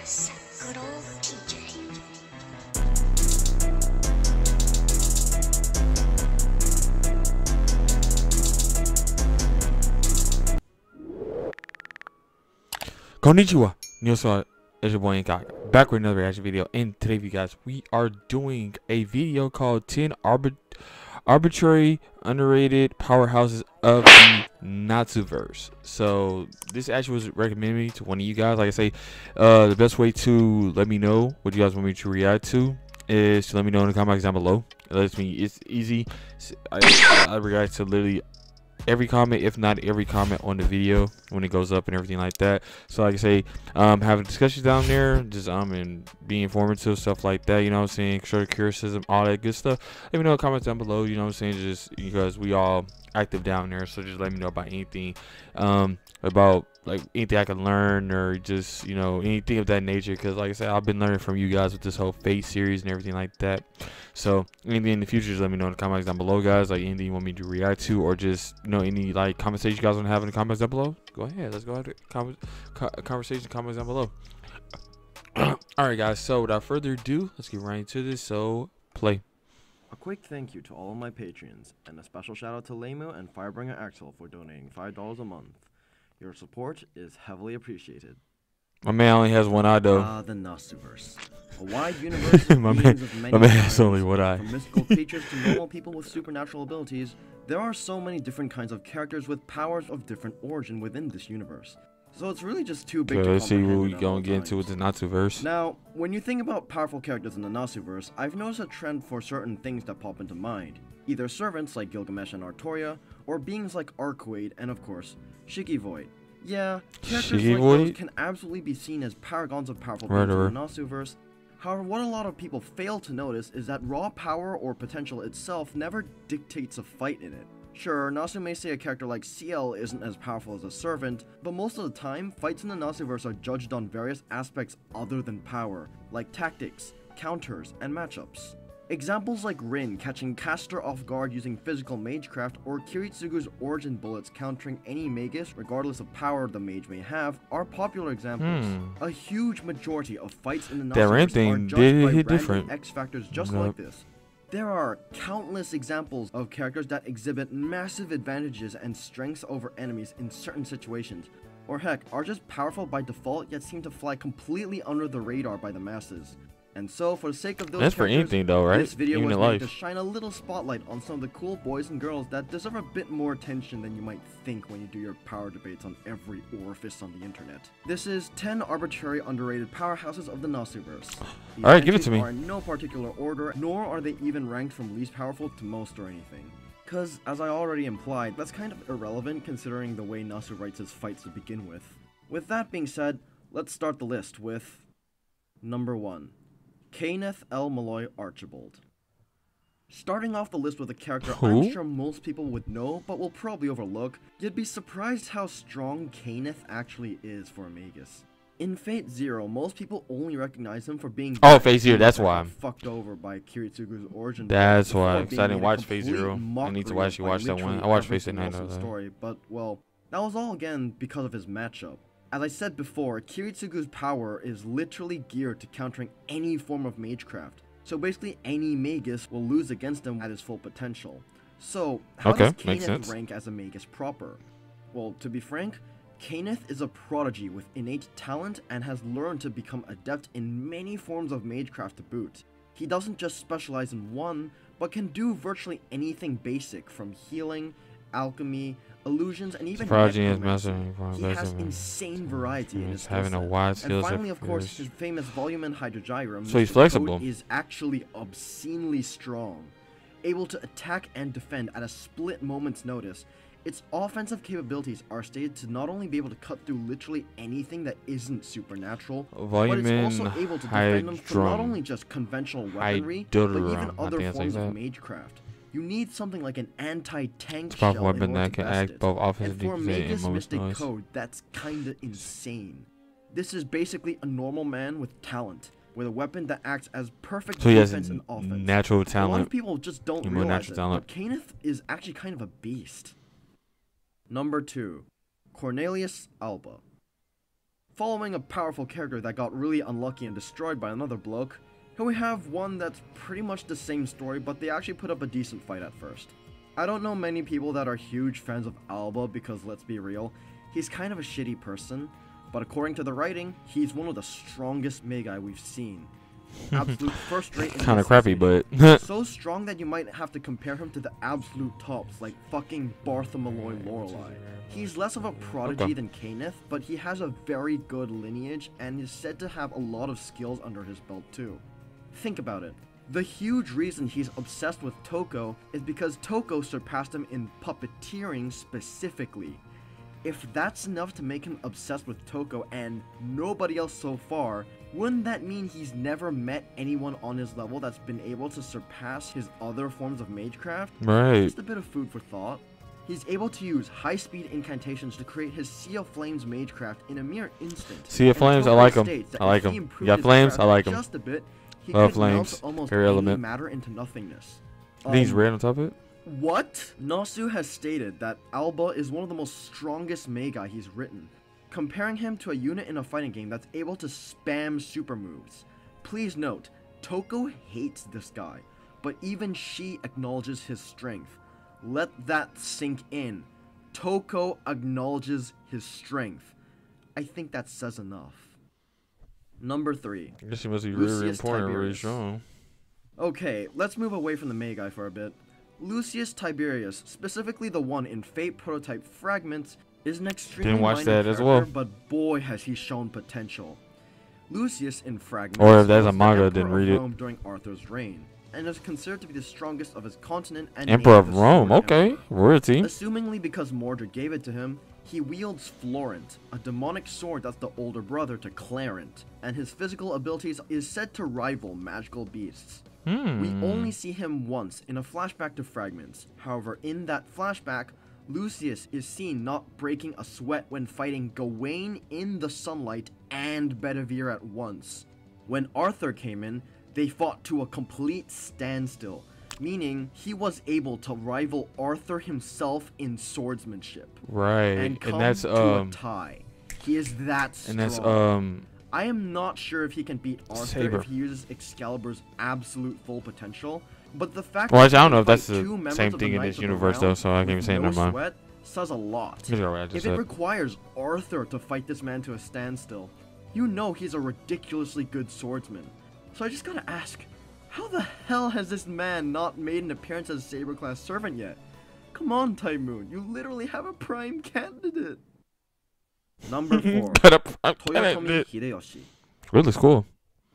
Yes, good old TJ. Konnichiwa, Nasuverse, it's your boy INCOG, back with another reaction video. And today, you guys, we are doing a video called 10 Arbitrary Underrated Powerhouses of the Nasuverse. So this actually was recommended me to one of you guys. Like I say, the best way to let me know what you guys want me to react to is to let me know in the comments down below. It lets me, it's easy. I react to literally every comment, if not every comment on the video when it goes up and everything like that. So like I say, having discussions down there, just and being informative, stuff like that, you know what I'm saying, show criticism, all that good stuff. Let me know in the comments down below, you know what I'm saying, just because we all active down there. So just let me know about anything, about like anything I can learn, or just, you know, anything of that nature, because like I said, I've been learning from you guys with this whole Fate series and everything like that. So anything in the future, just let me know in the comments down below, guys. Like anything you want me to react to, or just, you know, any like conversation you guys want to have in the comments down below, go ahead, let's go ahead and conversation comments down below. All right, guys, so without further ado, let's get right into this. So play. A quick thank you to all of my patrons, and a special shout out to Lemo and Firebringer Axel for donating $5 a month. Your support is heavily appreciated. My man only has one eye though. The Nasuverse. A wide universe of my beings of many man has kinds, only one eye. from mystical creatures to normal people with supernatural abilities. There are so many different kinds of characters with powers of different origin within this universe. So it's really just too big to Let's see comprehend what we at gonna all get into with the times. Nasuverse. Now, when you think about powerful characters in the Nasuverse, I've noticed a trend for certain things that pop into mind. Either servants like Gilgamesh and Artoria, or beings like Arcoid and of course, Shikitono. Yeah, characters like those can absolutely be seen as paragons of powerful beings in the Nasuverse. However, what a lot of people fail to notice is that raw power or potential itself never dictates a fight in it. Sure, Nasu may say a character like CL isn't as powerful as a servant, but most of the time, fights in the Nasuverse are judged on various aspects other than power, like tactics, counters, and matchups. Examples like Rin catching Caster off guard using physical magecraft, or Kiritsugu's origin bullets countering any magus regardless of power the mage may have, are popular examples. A huge majority of fights in the Nasuverse are judged by random X factors just like this. There are countless examples of characters that exhibit massive advantages and strengths over enemies in certain situations, or heck, are just powerful by default yet seem to fly completely under the radar by the masses. And so, for the sake of those that's for anything though, right? This video even was in meant life to shine a little spotlight on some of the cool boys and girls that deserve a bit more attention than you might think when you do your power debates on every orifice on the internet. This is 10 arbitrary underrated powerhouses of the Nasuverse. Alright, give it to me. These are in no particular order, nor are they even ranked from least powerful to most or anything. Cause, as I already implied, that's kind of irrelevant considering the way Nasu writes his fights to begin with. With that being said, let's start the list with number 1. Kaneth L. Malloy Archibald. Starting off the list with a character I'm sure most people would know, but will probably overlook, you'd be surprised how strong Kaneth actually is for a magus. In Fate Zero, most people only recognize him for being Fate Zero, that's why I'm fucked over by Kiritsugu's origin. That's why, because I didn't watch Fate Zero. I need to actually watch that one. I watched Fate Zero story, but well, that was all again because of his matchup. As I said before, Kiritsugu's power is literally geared to countering any form of magecraft, so basically any magus will lose against him at his full potential. So, how does Kaneth rank as a magus proper? Well, to be frank, Kaneth is a prodigy with innate talent and has learned to become adept in many forms of magecraft to boot. He doesn't just specialize in one, but can do virtually anything basic from healing, alchemy, illusions, and even necromancy. He has insane variety in his skill set. And finally, of course, his famous Volumen Hydrogyrum, so he's flexible, is actually obscenely strong. Able to attack and defend at a split moment's notice, its offensive capabilities are stated to not only be able to cut through literally anything that isn't supernatural, but it's also able to defend them from not only just conventional weaponry, but even other forms of magecraft. You need something like an anti-tank shell in order to best it, and for a Magus Mystic Code, that's kinda insane. This is basically a normal man with talent, with a weapon that acts as perfect defense and offense. Natural talent. A lot of people just don't realize it, but Kaneth is actually kind of a beast. Number 2. Cornelius Alba. Following a powerful character that got really unlucky and destroyed by another bloke, here we have one that's pretty much the same story, but they actually put up a decent fight at first. I don't know many people that are huge fans of Alba because, let's be real, he's kind of a shitty person, but according to the writing, he's one of the strongest Magi we've seen. Absolute first rate. Kind of crappy, but so strong that you might have to compare him to the absolute tops, like fucking Bartholomew Lorelei. He's less of a prodigy than Kaneth, but he has a very good lineage and is said to have a lot of skills under his belt too. Think about it. The huge reason he's obsessed with Toko is because Toko surpassed him in puppeteering specifically. If that's enough to make him obsessed with Toko and nobody else so far, wouldn't that mean he's never met anyone on his level that's been able to surpass his other forms of magecraft? right. Just a bit of food for thought. He's able to use high-speed incantations to create his Sea of Flames magecraft in a mere instant. Sea of Flames, I like him. I like him. You got flames, I like him. Just a bit, he Love could melt flames. almost Very any element. matter into nothingness. These red on top of it? What? Nasu has stated that Alba is one of the most strongest Magi he's written, comparing him to a unit in a fighting game that's able to spam super moves. Please note, Toko hates this guy, but even she acknowledges his strength. Let that sink in. Toko acknowledges his strength. I think that says enough. Number 3. I guess he must be really Lucius important, really Tiberius. strong. Okay, let's move away from the Magi for a bit. Lucius Tiberius, specifically the one in Fate Prototype Fragments, is an extremely Didn't watch minor that as character, well. but boy has he shown potential. Lucius in Fragments Or if that's a was the manga, Emperor didn't of read it. Rome during Arthur's reign, and is considered to be the strongest of his continent and Emperor named of the Rome, Sword okay. Emperor. Royalty. Assumingly because Mordred gave it to him, he wields Florent, a demonic sword that's the older brother to Clarent, and his physical abilities is said to rival magical beasts. We only see him once in a flashback to Fragments. However, in that flashback, Lucius is seen not breaking a sweat when fighting Gawain in the sunlight and Bedivere at once. When Arthur came in, they fought to a complete standstill, meaning he was able to rival Arthur himself in swordsmanship. Right. And come that's to a tie. He is that strong. and that's I am not sure if he can beat Arthur Saber. if he uses Excalibur's absolute full potential, but the fact Well, that actually, I don't know if he can that's fight the two members same of thing the in Knights this of the universe, though, Round so I can't even with say no never mind. sweat says a lot. Here's what I just If it said. requires Arthur to fight this man to a standstill, you know he's a ridiculously good swordsman. So I just gotta ask, how the hell has this man not made an appearance as a Saber-class servant yet? Come on, Tymoon, you literally have a prime candidate. Number 4. Toyotomi Hideyoshi. Really cool.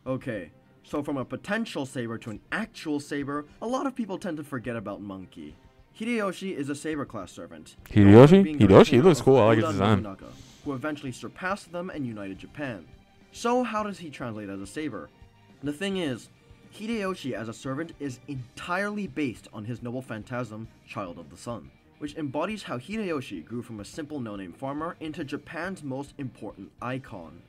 Okay, so from a potential saber to an actual saber, a lot of people tend to forget about Monkey. Hideyoshi is a saber-class servant. Hideyoshi? Being the Hideyoshi, he king looks of cool. I like his Oda design. Nobunaga, who eventually surpassed them and united Japan. So how does he translate as a saber? The thing is, Hideyoshi as a servant is entirely based on his noble phantasm, Child of the Sun, which embodies how Hideyoshi grew from a simple no-name farmer into Japan's most important icon.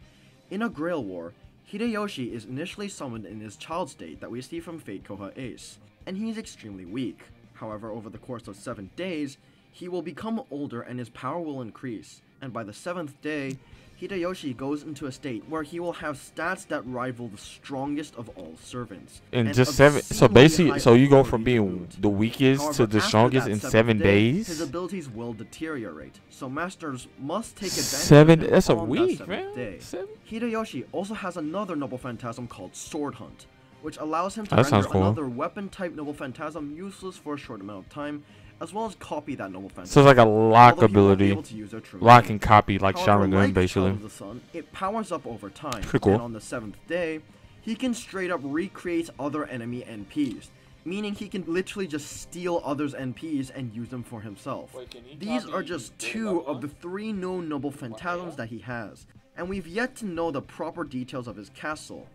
In a Grail War, Hideyoshi is initially summoned in his child state that we see from Fate Koha Ace, and he is extremely weak. However, over the course of 7 days, he will become older and his power will increase, and by the 7th day, Hideyoshi goes into a state where he will have stats that rival the strongest of all servants. And just 7, so obscenely basically, high so you go authority from to being boot. the weakest However, to the after strongest that in 7th 7 day, his days? abilities will deteriorate, so masters must take advantage 7, of him that's a on that week, 7th man. day. 7? Hideyoshi also has another noble phantasm called Sword Hunt, which allows him to That sounds render cool. another weapon-type noble phantasm useless for a short amount of time, as well as copy that noble phantasm. So it's like a lock although he won't be ability. able to use their true Lock name. and copy, like However, Sharingan, like basically. Child of the Sun, it powers up over time, Pretty cool. and on the 7th day, he can straight up recreate other enemy NPs, meaning he can literally just steal others' NPs and use them for himself. These are just 2 of the 3 known noble phantasms that he has, and we've yet to know the proper details of his castle.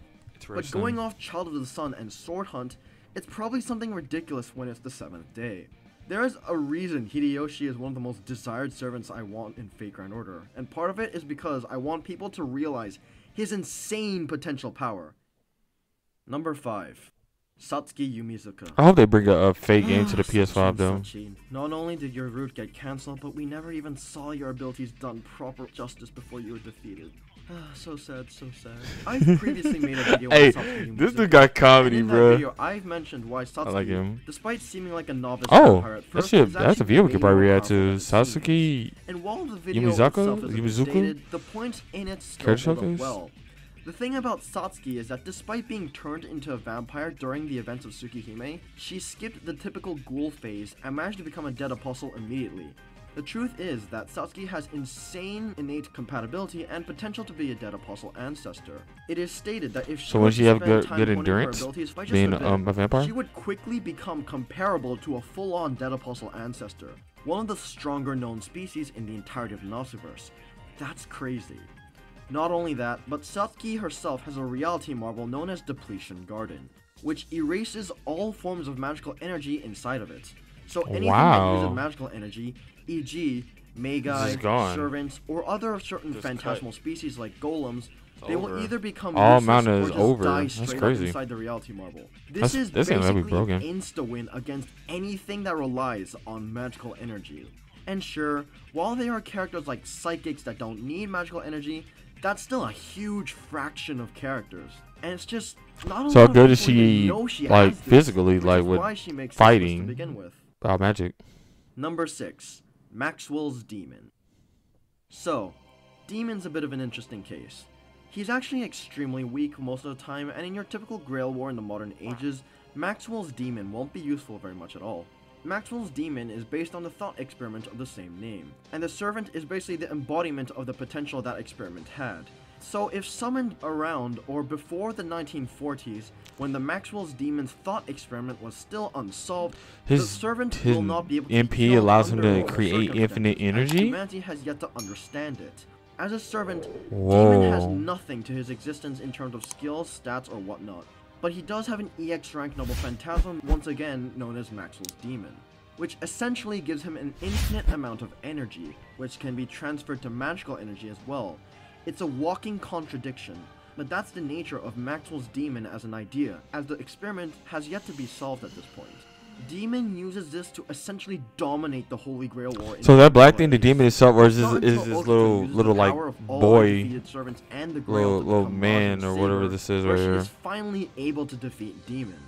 But going off Child of the Sun and Sword Hunt, it's probably something ridiculous when it's the 7th day. There is a reason Hideyoshi is one of the most desired servants I want in Fate Grand Order, and part of it is because I want people to realize his insane potential power. Number 5. Satsuki Yumizuka. I hope they bring a fake game to the PS5 though. Sachin, not only did your route get cancelled, but we never even saw your abilities done proper justice before you were defeated. So sad, so sad. I've previously made a video on Hey, Satsuki this Yumizuka, dude got comedy, and in that bro. video, I've mentioned why Satsuki, I like him. despite seeming like a novice Oh, vampire at first, that's is a video we actually could probably way more react to. powerful than it seems. Satsuki. And while the video Yumizuka? itself is a bit Yumizuku? dated, the points in it still Character hold up showcase? well. The thing about Satsuki is that despite being turned into a vampire during the events of Tsukihime, she skipped the typical ghoul phase and managed to become a dead apostle immediately. The truth is that Satsuki has insane innate compatibility and potential to be a dead apostle ancestor. It is stated that if she So when were she to have spend good time honing her endurance, abilities by just being a bit, a vampire? she would quickly become comparable to a full-on dead apostle ancestor, one of the stronger known species in the entirety of Nasuverse. That's crazy. Not only that, but Satsuki herself has a reality marble known as Depletion Garden, which erases all forms of magical energy inside of it. So anything that uses magical energy, e.g. Magi, servants, or other certain phantasmal species like golems, they will either become useless or just die straight up inside the reality marble. This is basically an insta-win against anything that relies on magical energy. And sure, while there are characters like psychics that don't need magical energy, that's still a huge fraction of characters. And it's just not a So lot how good of is people even she, know she like, has this, physically, which like, is with why she makes fighting? to begin with. About magic. Number 6. Maxwell's Demon. So, Demon's a bit of an interesting case. He's actually extremely weak most of the time, and in your typical Grail War in the modern ages, Maxwell's Demon won't be useful very much at all. Maxwell's Demon is based on the thought experiment of the same name, and the servant is basically the embodiment of the potential that experiment had. So if summoned around or before the 1940s, when the Maxwell's Demon's thought experiment was still unsolved, the servant will not be able to MP allows him to create infinite energy? Humanity has yet to understand it. As a servant, Demon has nothing to his existence in terms of skills, stats, or whatnot. But he does have an EX rank noble phantasm, once again known as Maxwell's Demon, which essentially gives him an infinite amount of energy, which can be transferred to magical energy as well. It's a walking contradiction, but that's the nature of Maxwell's Demon as an idea, as the experiment has yet to be solved at this point. Demon uses this to essentially dominate the Holy Grail War. So that black thing, the demon itself, or is this little like boy, little man or whatever this is right here? She is finally able to defeat Demon.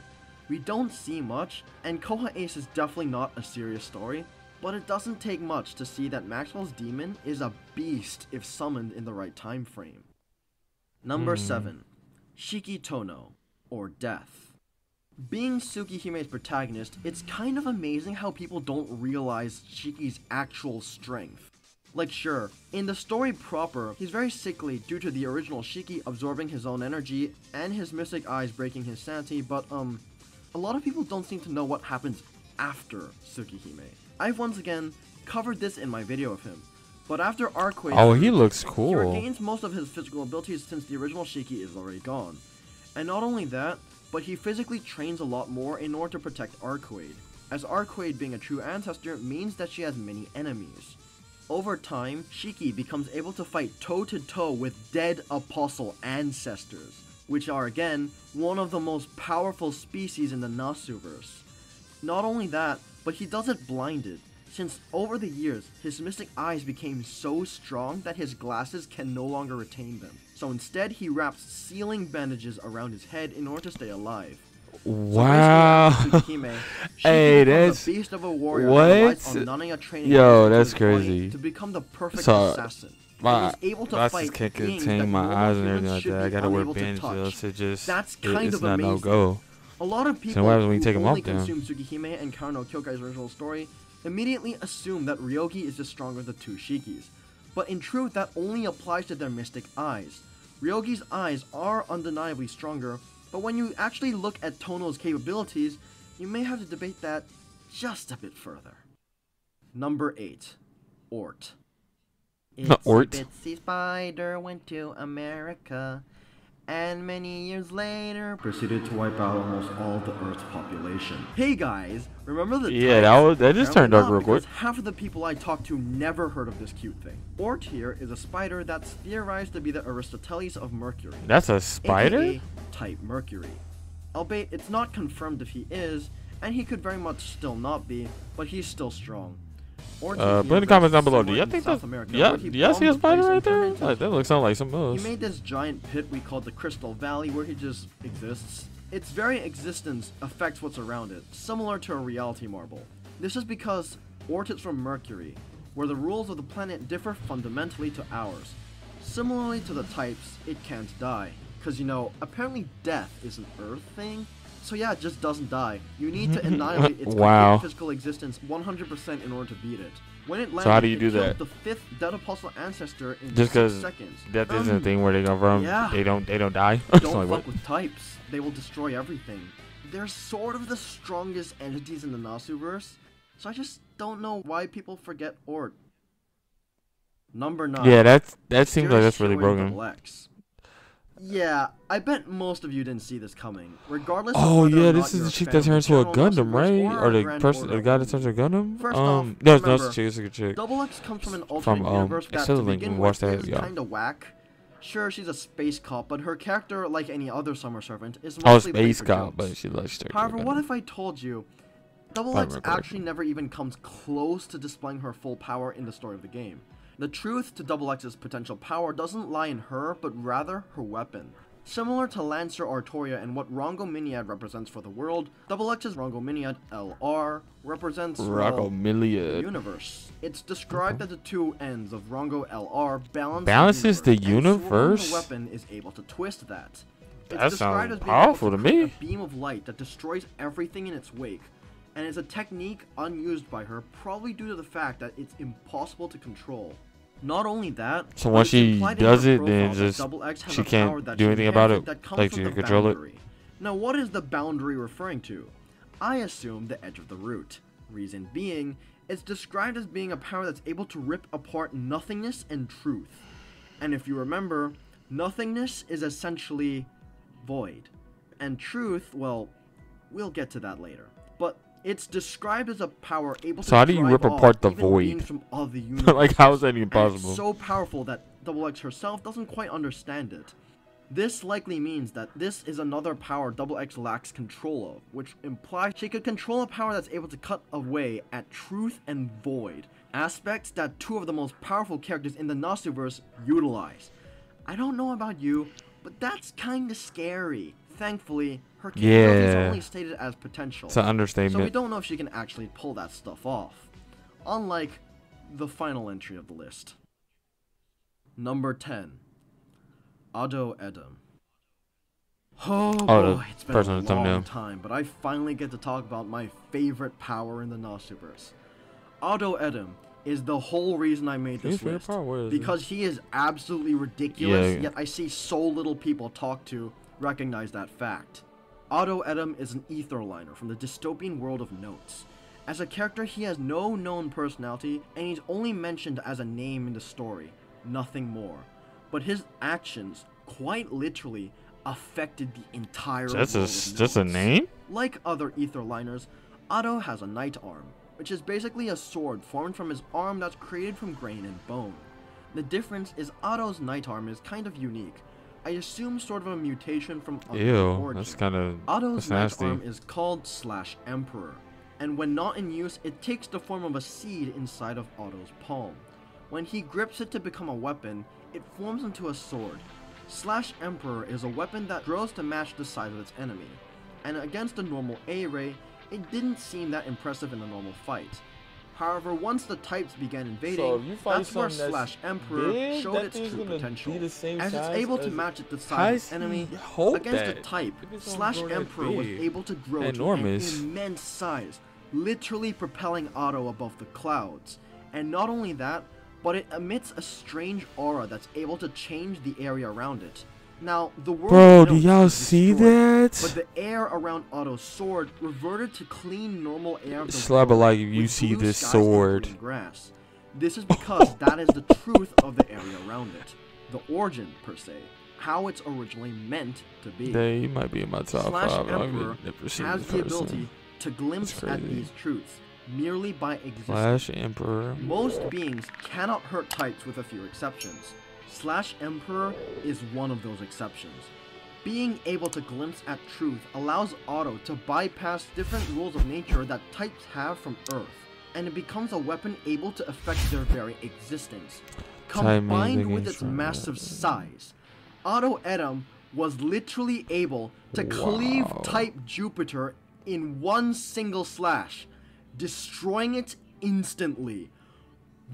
We don't see much, and Koha Ace is definitely not a serious story, but it doesn't take much to see that Maxwell's Demon is a beast if summoned in the right time frame. Number 7. Shikitono, or Death. Being Tsukihime's protagonist, it's kind of amazing how people don't realize Shiki's actual strength. Like sure, in the story proper, he's very sickly due to the original Shiki absorbing his own energy and his mystic eyes breaking his sanity, but a lot of people don't seem to know what happens after Tsukihime. I've once again covered this in my video of him, but after Arcade, he looks cool. He regains most of his physical abilities since the original Shiki is already gone. And not only that, but he physically trains a lot more in order to protect Arcade, as Arcade being a true ancestor means that she has many enemies. Over time, Shiki becomes able to fight toe-to-toe with dead apostle ancestors, which are again, one of the most powerful species in the Nasuverse. Not only that, but he does it blinded, since over the years, his mystic eyes became so strong that his glasses can no longer retain them. So instead, he wraps sealing bandages around his head in order to stay alive. Wow. So hey, that's the beast of a warrior what? Yo, that's crazy. To become the perfect assassin. My glasses can't contain my eyes and everything like that. I gotta wear bandages. That's kind of not amazing. No go. A lot of people so what happens when you take who them only off, then? consume Tsukihime and Kano Kyokai's original story immediately assume that Ryogi is the stronger of the two Shikis. But in truth, that only applies to their mystic eyes. Ryogi's eyes are undeniably stronger, but when you actually look at Tono's capabilities, you may have to debate that just a bit further. Number 8. Ort. Ort? Itsy spider went to America, and many years later proceeded to wipe out almost all the Earth's population. Hey guys, remember the that just turned dark real quick. Half of the people I talked to never heard of this cute thing. Ort here is a spider that's theorized to be the Aristoteles of Mercury. That's a spider? AKA type Mercury. albeit it's not confirmed if he is, and he could very much still not be, but he's still strong. Put in the comments down below. Do y'all think that's... Yeah, do y'all see a spider right there? Like, that looks like something else. He made this giant pit we call the Crystal Valley, where he just exists. Its very existence affects what's around it, similar to a reality marble. This is because orbits from Mercury, where the rules of the planet differ fundamentally to ours. Similarly to the types, it can't die. Because, you know, apparently death is an Earth thing. So yeah, it just doesn't die. You need to annihilate its complete physical existence 100% in order to beat it. When it landed, so how do you do that? The 5th Dead Apostle ancestor in just 6 seconds. Death isn't a thing where they come from. Yeah. They don't die. Don't fuck with types. They will destroy everything. They're sort of the strongest entities in the Nasuverse. So I just don't know why people forget Ort. Number 9. Yeah, that seems like that's really broken. Doublex. Yeah, I bet most of you didn't see this coming. Regardless of whether or this not is you're the a chick fan that of turns to a general Gundam, Nasuverse right? Or the Grand person, Order the guy that turns to a Gundam? First off, no, remember, it's a chick. Doublex comes from an alternate universe that to begin with is kinda whack. Sure, she's a space cop, but her character, like any other summer servant, is mostly space cop, but she likes to. However, what if I told you Doublex actually never even comes close to displaying her full power in the story of the game? The truth to Doublex's potential power doesn't lie in her, but rather her weapon. Similar to Lancer Artoria and what Rongominiad represents for the world, Doublex's Rongominiad LR represents the universe. It's described that the two ends of Rongo LR balances the universe. The weapon is able to twist that. That sounds powerful to me. A beam of light that destroys everything in its wake, and is a technique unused by her, probably due to the fact that it's impossible to control. Not only that, so once she does it, then just she can't do anything about it, like she can control it. Now, what is the boundary referring to? I assume the edge of the root. Reason being, it's described as being a power that's able to rip apart nothingness and truth. And if you remember, nothingness is essentially void, and truth, well, we'll get to that later. But it's described as a power able to how do you rip apart the void? From other universes. Like, how is that even possible? It's so powerful that Doublex herself doesn't quite understand it. This likely means that this is another power Doublex lacks control of, which implies she could control a power that's able to cut away at truth and void, aspects that two of the most powerful characters in the Nasuverse utilize. I don't know about you, but that's kinda scary. Thankfully, her capability is only stated as potential. It's an understatement. So we don't know if she can actually pull that stuff off. Unlike the final entry of the list. Number 10. Otto Adam. Oh boy, it's been a long time, but I finally get to talk about my favorite power in the Nasuverse. Otto Adam is the whole reason I made this list. Because he is absolutely ridiculous, yet I see so little people talk to recognize that fact. Otto Adam is an ether liner from the dystopian world of Notes. As a character, he has no known personality, and he's only mentioned as a name in the story, nothing more. But his actions, quite literally, affected the entire world of Notes. Just a name? Like other ether liners, Otto has a knight arm, which is basically a sword formed from his arm that's created from grain and bone. The difference is Otto's knight arm is kind of unique. I assume sort of a mutation from origin. That's kind of Otto's knight arm is called /Emperor, and when not in use, it takes the form of a seed inside of Otto's palm. When he grips it to become a weapon, it forms into a sword. /Emperor is a weapon that grows to match the size of its enemy, and against a normal A-ray, it didn't seem that impressive in a normal fight. However, once the types began invading, that's where /Emperor showed its true potential, as it's able to match the size of its enemy. Against a type, /Emperor was able to grow to an immense size, literally propelling Otto above the clouds. And not only that, but it emits a strange aura that's able to change the area around it. Now, the world do y'all see that? But the air around Otto's sword reverted to clean, normal air of the Slap world, like you see this sword. Grass. This is because that is the truth of the area around it. The origin, per se. How it's originally meant to be. They might be in my top 5. Emperor has the ability to glimpse at these truths, merely by existing. /Emperor. Most beings cannot hurt types with a few exceptions. /Emperor is one of those exceptions. Being able to glimpse at truth allows Otto to bypass different rules of nature that types have from Earth, and it becomes a weapon able to affect their very existence. Combined with its massive size, Otto Adam was literally able to cleave Type Jupiter in one single slash, destroying it instantly.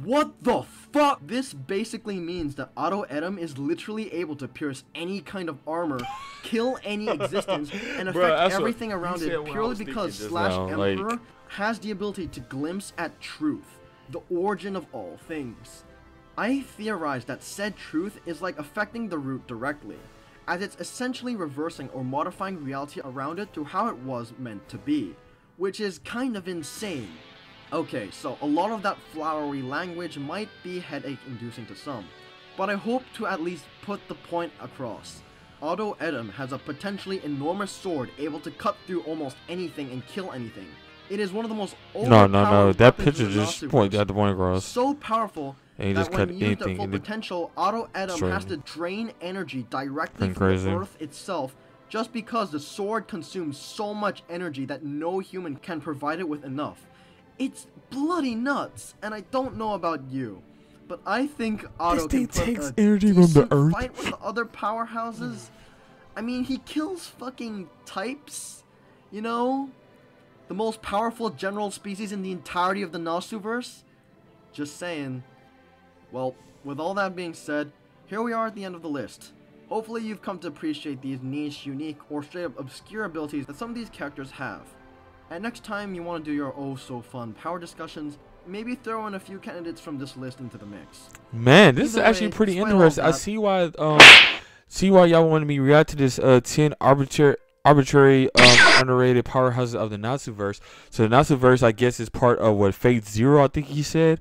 What the fuck? This basically means that Otto Adam is literally able to pierce any kind of armor, kill any existence, and affect everything around it purely because Slash Emperor has the ability to glimpse at truth, the origin of all things. I theorize that said truth is like affecting the root directly, as it's essentially reversing or modifying reality around it to how it was meant to be, which is kind of insane. Okay, so a lot of that flowery language might be headache-inducing to some, but I hope to at least put the point across. Otto Adam has a potentially enormous sword able to cut through almost anything and kill anything. It is one of the most No. That picture just pointed at the point across. So powerful and that when used at full potential, Otto Adam has to drain energy directly from the Earth itself, just because the sword consumes so much energy that no human can provide it with enough. It's bloody nuts, and I don't know about you, but I think Otto can put a energy from the Earth. Fight with the other powerhouses. I mean, he kills fucking types, you know? The most powerful general species in the entirety of the Nasuverse? Just saying. Well, with all that being said, here we are at the end of the list. Hopefully you've come to appreciate these niche, unique, or straight up obscure abilities that some of these characters have. And next time you want to do your oh so fun power discussions, maybe throw in a few candidates from this list into the mix. Man, this is actually pretty interesting. I see why y'all wanted me to react to this 10 arbitrary underrated powerhouses of the Nasuverse. So the Nasuverse, I guess, is part of what Fate Zero, I think he said.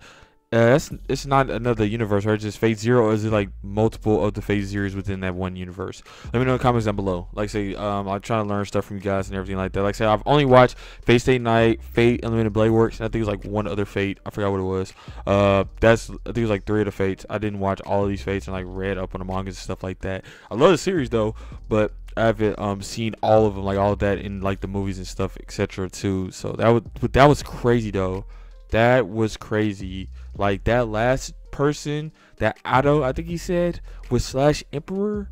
It's not another universe, right? It's just Fate Zero, or is it like multiple of the Fate Zeros within that one universe? Let me know in the comments down below. Like say, I'm trying to learn stuff from you guys and everything like that. Like say, I've only watched Fate Stay Night, Fate Unlimited Blade Works, and I think it was like one other Fate. I forgot what it was. I think it was like 3 of the Fates. I didn't watch all of these Fates and like read up on the mangas and stuff like that. I love the series though, but I haven't seen all of them, like all of that in like the movies and stuff, etc. too. So that was crazy though. That was crazy. Like that last person, that Otto, I think he said, was Slash Emperor.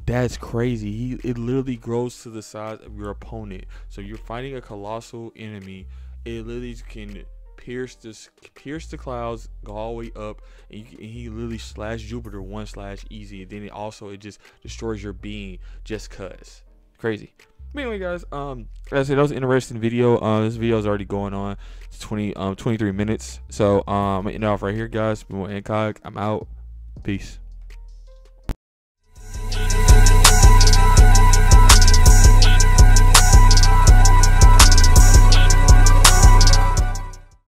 That's crazy. It literally grows to the size of your opponent. So you're fighting a colossal enemy. It literally can pierce the clouds, go all the way up, and he literally slash Jupiter 1 slash easy. And then it just destroys your being just cuz. Crazy. But anyway, guys, as I said, that was an interesting video. This video is already going on. It's 23 minutes. So I'm gonna end off right here, guys. INCOG. I'm out. Peace.